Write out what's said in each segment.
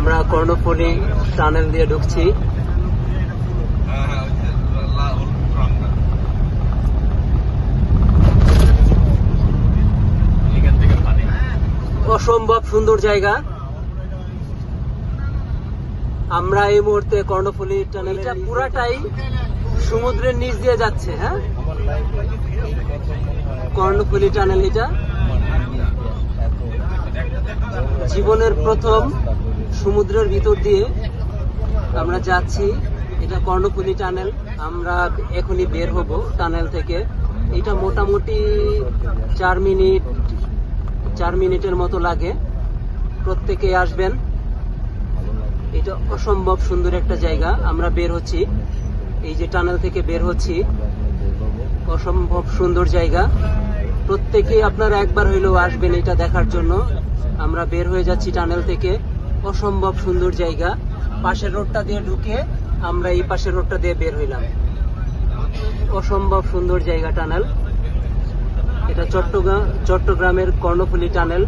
আমরা কর্ণফুলী টানেল দিয়ে ঢুকছি। অসম্ভব সুন্দর জায়গা। আমরা এই মুহূর্তে কর্ণফুলী টানেল, এটা পুরাটাই সমুদ্রের নিচ দিয়ে যাচ্ছে। হ্যাঁ, কর্ণফুলী টানেল এটা জীবনের প্রথম সমুদ্রের ভিতর দিয়ে আমরা যাচ্ছি। এটা কর্ণফুলী টানেল। আমরা এখনই বের হব টানেল থেকে। এটা মোটামুটি 4 মিনিটের মতো লাগে। প্রত্যেকে আসবেন, এটা অসম্ভব সুন্দর একটা জায়গা। আমরা বের হচ্ছি, এই যে টানেল থেকে বের হচ্ছি, অসম্ভব সুন্দর জায়গা। প্রত্যেকেই আপনারা একবার হইলেও আসবেন এটা দেখার জন্য। আমরা বের হয়ে যাচ্ছি টানেল থেকে, অসম্ভব সুন্দর জায়গা। পাশের রোডটা দিয়ে ঢুকে আমরা এই পাশের রোডটা দিয়ে বের হইলাম। অসম্ভব সুন্দর জায়গা টানেল। এটা চট্টগ্রামের কর্ণফুলী টানেল।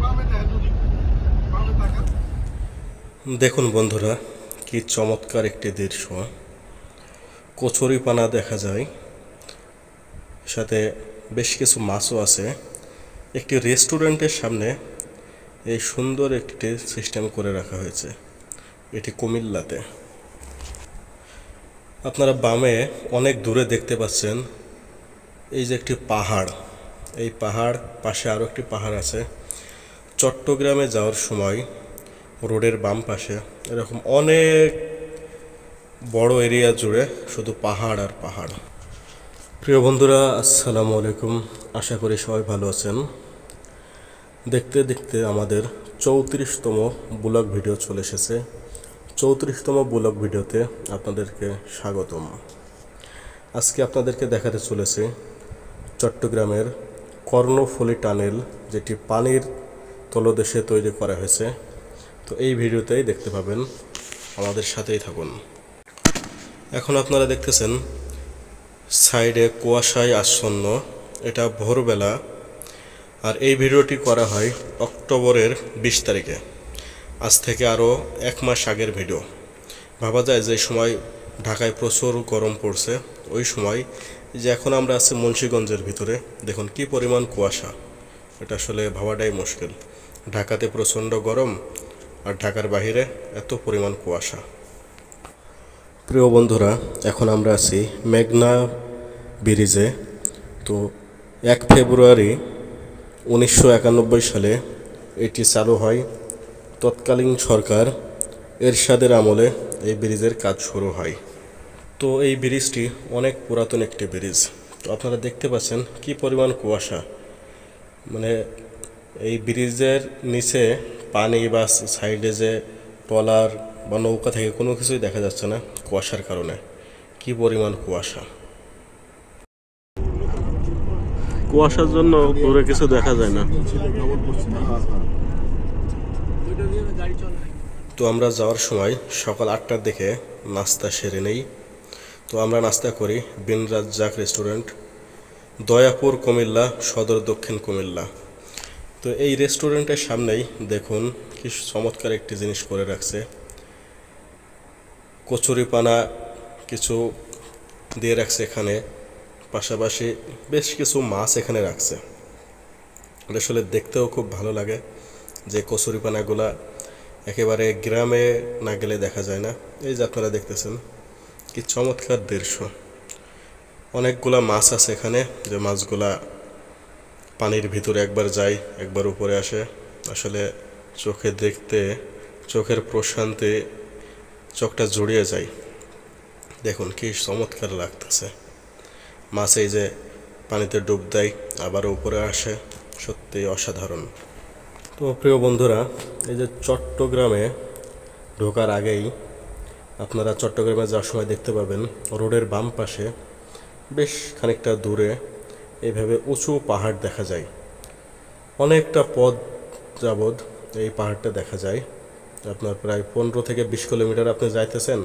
দেখুন বন্ধুরা, কি চমৎকার একটি দৃশ্য। কচুরিপানা দেখা যায়, সাথে বেশ কিছু মাছও আছে। একটি রেস্টুরেন্টের সামনে এই সুন্দর একটি সিস্টেম করে রাখা হয়েছে। এটি কুমিল্লাতে। আপনারা বামে অনেক দূরে দেখতে পাচ্ছেন এই যে একটি পাহাড়। এই পাহাড় পাশে আরও একটি পাহাড় আছে। চট্টগ্রামে যাওয়ার সময় রোডের বাম পাশে এরকম অনেক বড় এরিয়া জুড়ে শুধু পাহাড় আর পাহাড়। প্রিয় বন্ধুরা, আসসালামু আলাইকুম। আশা করি সবাই ভালো আছেন। দেখতে দেখতে আমাদের 34তম ব্লগ ভিডিও চলে এসেছে। 34তম ব্লগ ভিডিওতে আপনাদেরকে স্বাগতম। আজকে আপনাদেরকে দেখাতে চলেছে চট্টগ্রামের কর্ণফুলী টানেল, যেটি পানির তলদেশে তৈরি করা হয়েছে। তো এই ভিডিওতেই দেখতে পাবেন, আমাদের সাথেই থাকুন। এখন আপনারা দেখতেছেন সাইডে কুয়াশায় আচ্ছন্ন, এটা ভোরবেলা। আর এই ভিডিওটি করা হয় অক্টোবরের 20 তারিখে। আজ থেকে আরও 1 মাস আগের ভিডিও। ভাবা যায় যে সময় ঢাকায় প্রচুর গরম পড়ছে, ওই সময় যে এখন আমরা আছি মুন্সিগঞ্জের ভিতরে, দেখুন কি পরিমাণ কুয়াশা। এটা আসলে ভাবাটাই মুশকিল। ঢাকাতে প্রচণ্ড গরম, আর ঢাকার বাইরে এত পরিমাণ কুয়াশা। প্রিয় বন্ধুরা, এখন আমরা আছি মেঘনা ব্রিজে। তো 1 ফেব্রুয়ারি 1991 সালে এটি চালু হয়। তৎকালীন সরকার এরশাদের আমলে এই ব্রিজের কাজ শুরু হয়। তো এই ব্রিজটি অনেক পুরাতন একটি ব্রিজ। তো আপনারা দেখতে পাচ্ছেন কি পরিমাণ কুয়াশা। মানে এই ব্রিজের নিচে পানি বা সাইডে যে ট্রলার বা নৌকা থেকে কোনো কিছুই দেখা যাচ্ছে না কুয়াশার কারণে। কি পরিমাণ কুয়াশা! কুয়াশার জন্য দূরে কিছু দেখা যায় না। তো আমরা যাওয়ার সময় সকাল 8টার দিকে নাস্তা সেরে নেই। তো আমরা নাস্তা করি বিন রাজ্জাক রেস্টুরেন্ট, দয়াপুর, কুমিল্লা সদর, দক্ষিণ কুমিল্লা। তো এই রেস্টুরেন্টের সামনেই দেখুন কি চমৎকার একটি জিনিস করে রাখছে। কচুরিপানা কিছু দিয়ে রাখছে এখানে, পাশাপাশি বেশ কিছু মাছ এখানে রাখছে। আসলে দেখতেও খুব ভালো লাগে যে কচুরিপানাগুলা একেবারে গ্রামে না গেলে দেখা যায় না। এই যে আপনারা দেখতেছেন কি চমৎকার দৃশ্য। অনেকগুলা মাছ আছে এখানে, যে মাছগুলা পানির ভিতরে একবার যায় একবার উপরে আসে। আসলে চোখে দেখতে চোখের প্রশান্তি চোখটা জুড়িয়ে যায়। দেখুন কি চমৎকার লাগতেছে। মাছ এই যে পানিতে ডুব দেয় আবার উপরে আসে, সত্যি অসাধারণ। তো প্রিয় বন্ধুরা, এই যে চট্টগ্রামে ঢোকার আগেই আপনারা চট্টগ্রামে যাওয়ার সময় দেখতে পাবেন রোডের বাম পাশে বেশ খানিকটা দূরে এইভাবে উঁচু পাহাড় দেখা যায়। অনেকটা পথ যাবৎ এই পাহাড়টা দেখা যায়। আপনার প্রায় 15 থেকে 20 কিলোমিটার আপনি যাইতেছেন,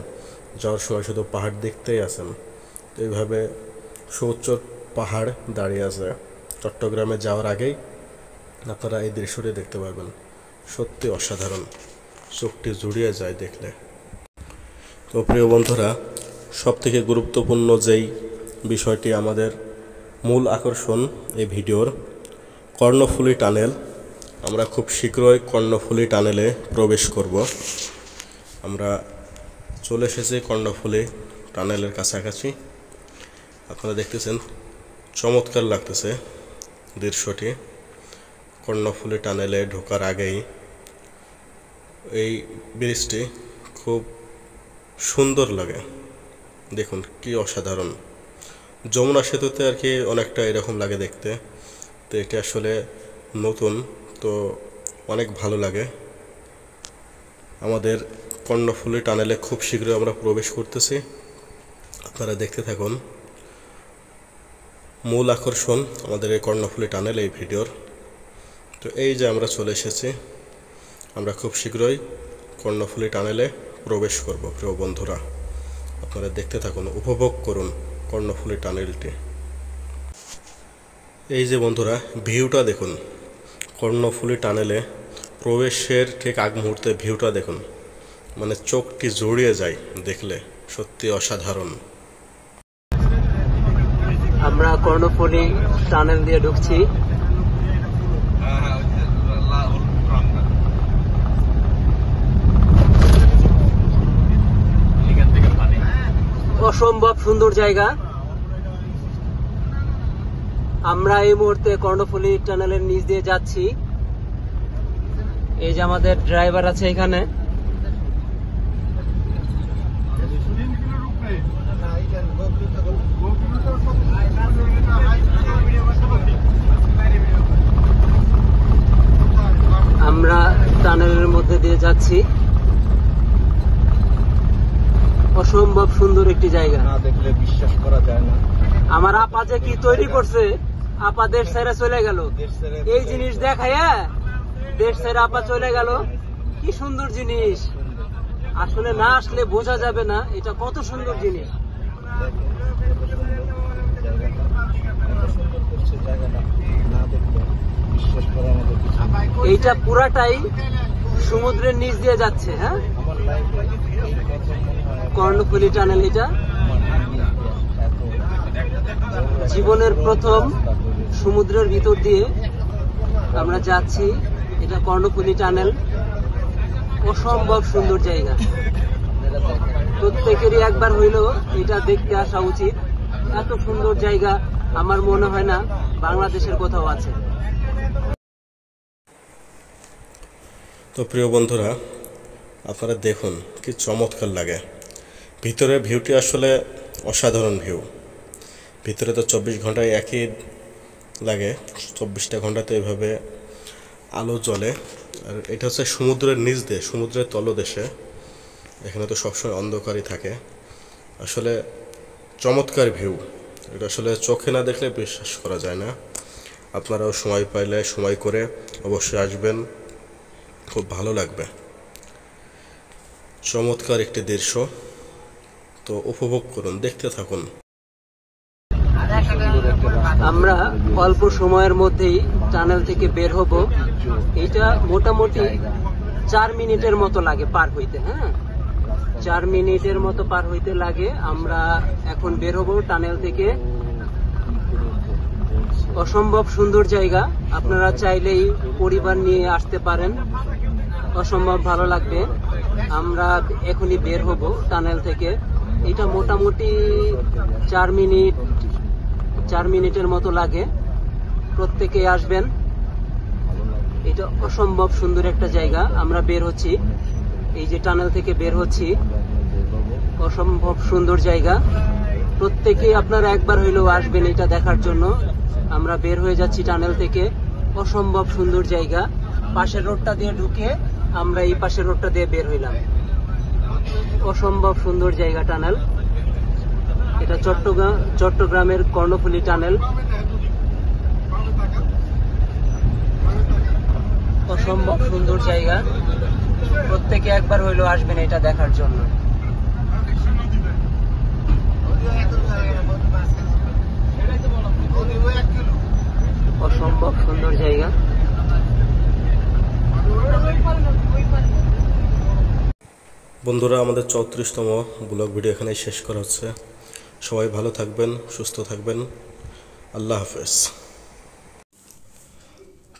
যাওয়ার সময় শুধু পাহাড় দেখতেই আছেন। এইভাবে সুউচ্চ পাহাড় দাঁড়িয়ে আছে। চট্টগ্রামে যাওয়ার আগেই আপনারা এই দৃশ্যটি দেখতে পারবেন, সত্যি অসাধারণ। চোখটি জুড়িয়ে যায় দেখলে। তো প্রিয় বন্ধুরা, সবথেকে গুরুত্বপূর্ণ যেই বিষয়টি, আমাদের মূল আকর্ষণ এই ভিডিওর, কর্ণফুলী টানেল। আমরা খুব শীঘ্রই কর্ণফুলী টানেলে প্রবেশ করব। আমরা চলে এসেছি কর্ণফুলী টানেলের কাছাকাছি। আপনারা দেখতেছেন চমৎকার লাগতেছে দৃশ্যটি। কর্ণফুলী টানেলে ঢোকার আগেই এই ব্রিজটি খুব সুন্দর লাগে, দেখুন কি অসাধারণ। যমুনা সেতুতে আর কি অনেকটা এরকম লাগে দেখতে, তো এটা আসলে নতুন, তো অনেক ভালো লাগে। আমাদের কর্ণফুলী টানেলে খুব শীঘ্রই আমরা প্রবেশ করতেছি, আপনারা দেখতে থাকুন। মূল আকর্ষণ আমাদের এই কর্ণফুলী টানেল এই ভিডিওর। তো এই যে আমরা চলে এসেছি, আমরা খুব শীঘ্রই কর্ণফুলী টানেলে প্রবেশ করব। প্রিয় বন্ধুরা, আপনারা দেখতে থাকুন, উপভোগ করুন কর্ণফুলী টানেলটি। এই যে বন্ধুরা, ভিউটা দেখুন, কর্ণফুলী টানেলে প্রবেশের ঠিক আগ মুহূর্তে ভিউটা দেখুন, মানে চোখটি জুড়িয়ে যায় দেখলে, সত্যি অসাধারণ। আমরা কর্ণফুলী টানেল দিয়ে ঢুকছি। অসম্ভব সুন্দর জায়গা। আমরা এই মুহূর্তে কর্ণফুলী টানেলের নিচ দিয়ে যাচ্ছি। এই যে আমাদের ড্রাইভার আছে এখানে। আমরা টানেলের মধ্যে দিয়ে যাচ্ছি। অসম্ভব সুন্দর একটি জায়গা, না দেখলে বিশ্বাস করা যায় না। আমার আপা যে কি তৈরি করছে, আপা দেশ ছেড়ে চলে গেল, এই জিনিস দেখাইয়া দেশ ছেড়ে আপা চলে গেল। কি সুন্দর জিনিস, আসলে না আসলে বোঝা যাবে না এটা কত সুন্দর জিনিস। এইটা পুরাটাই সমুদ্রের নিচ দিয়ে যাচ্ছে। হ্যাঁ, কর্ণফুলী টানেল এটা জীবনের প্রথম সমুদ্রের ভিতর দিয়ে আমরা যাচ্ছি। এটা কর্ণফুলী টানেল, অসম্ভব সুন্দর জায়গা। প্রত্যেকেরই একবার হইলেও এটা দেখতে আসা উচিত। এত সুন্দর জায়গা আমার মনে হয় না বাংলাদেশের কোথাও আছে। তো প্রিয় বন্ধুরা, আপনারা দেখুন কি চমৎকার লাগে। ভিতরে ভিউটি আসলে অসাধারণ ভিউ। ভিতরে তো 24 ঘন্টায় একই লাগে, 24টা ঘন্টাতে এভাবে আলো জ্বলে। আর এটা হচ্ছে সমুদ্রের নিচ দিয়ে, সমুদ্রের তলদেশে, এখানে তো সবসময় অন্ধকারই থাকে। আসলে চমৎকার ভিউ, এটা আসলে চোখে না দেখলে বিশ্বাস করা যায় না। আপনারাও সময় পাইলে সময় করে অবশ্যই আসবেন, খুব ভালো লাগবে। চমৎকার একটি দৃশ্য, তো উপভোগ করুন, দেখতে থাকুন। আমরা অল্প সময়ের মধ্যেই টানেল থেকে বের হব। এটা মোটামুটি 4 মিনিটের মতো লাগে পার হইতে। হ্যাঁ, 4 মিনিটের মতো পার হইতে লাগে। আমরা এখন বের হব টানেল থেকে। অসম্ভব সুন্দর জায়গা, আপনারা চাইলেই পরিবার নিয়ে আসতে পারেন, অসম্ভব ভালো লাগবে। আমরা এখনই বের হব টানেল থেকে। এটা মোটামুটি 4 মিনিটের মতো লাগে। প্রত্যেকেই আসবেন, এটা অসম্ভব সুন্দর একটা জায়গা। আমরা বের হচ্ছি, এই যে টানেল থেকে বের হচ্ছি, অসম্ভব সুন্দর জায়গা। প্রত্যেকেই আপনারা একবার হইলেও আসবেন এটা দেখার জন্য। আমরা বের হয়ে যাচ্ছি টানেল থেকে, অসম্ভব সুন্দর জায়গা। পাশের রোডটা দিয়ে ঢুকে আমরা এই পাশের রোডটা দিয়ে বের হইলাম। অসম্ভব সুন্দর জায়গা টানেল। এটা চট্টগ্রামের কর্ণফুলী টানেল। অসম্ভব সুন্দর জায়গা, প্রত্যেকে একবার হইলেও আসবেন এটা দেখার জন্য। অসম্ভব সুন্দর জায়গা। বন্ধুরা, আমাদের 34তম ব্লগ ভিডিও এখানেই শেষ করা হচ্ছে। সবাই ভালো থাকবেন, সুস্থ থাকবেন। আল্লাহ হাফেজ।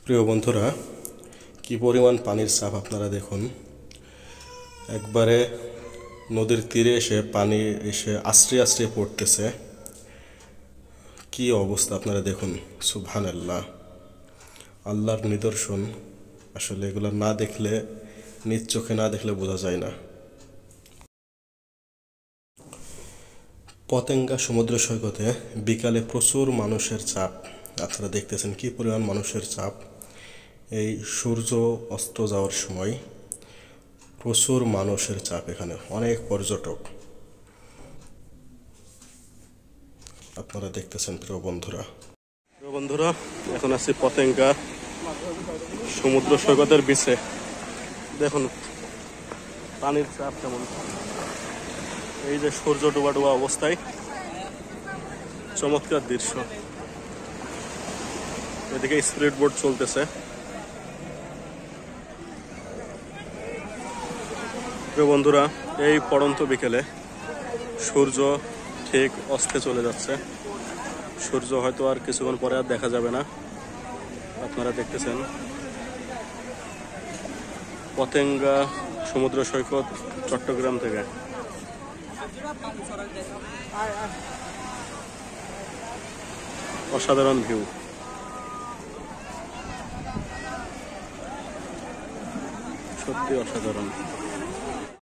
প্রিয় বন্ধুরা, কি পরিমাণ পানির চাপ আপনারা দেখুন। একবারে নদীর তীরে এসে পানি এসে আশ্রে আশ্রে পড়তেছে। কি অবস্থা আপনারা দেখুন। সুবহানাল্লাহ, আল্লাহর নিদর্শন। আসলে এগুলো না দেখলে, নিজ চোখে না দেখলে বোঝা যায় না। পতেঙ্গা সমুদ্র সৈকতে বিকালে প্রচুর মানুষের চাপ। আপনারা দেখতেছেন কি পরিমাণ মানুষের চাপ। এই সূর্য অস্ত যাওয়ার সময় প্রচুর মানুষের চাপ, এখানে অনেক পর্যটক আপনারা দেখতেছেন। প্রিয় বন্ধুরা, এখন আছি পতেঙ্গা সমুদ্র সৈকতের বিচে। দেখুন পানির চাপ কেমন। এই যে সূর্য ডোবা ডোবা অবস্থায়, চমৎকার দৃশ্য। এদিকে স্পিড বোট চলতেছে। প্রিয় বন্ধুরা, এই পড়ন্ত বিকেলে সূর্য ঠিক অস্তে চলে যাচ্ছে। সূর্য হয়তো আর কিছুক্ষণ পরে আর দেখা যাবে না। আপনারা দেখতেছেন পতেঙ্গা সমুদ্র সৈকত, চট্টগ্রাম থেকে। অসাধারণ ভিউ। সত্যি অসাধারণ।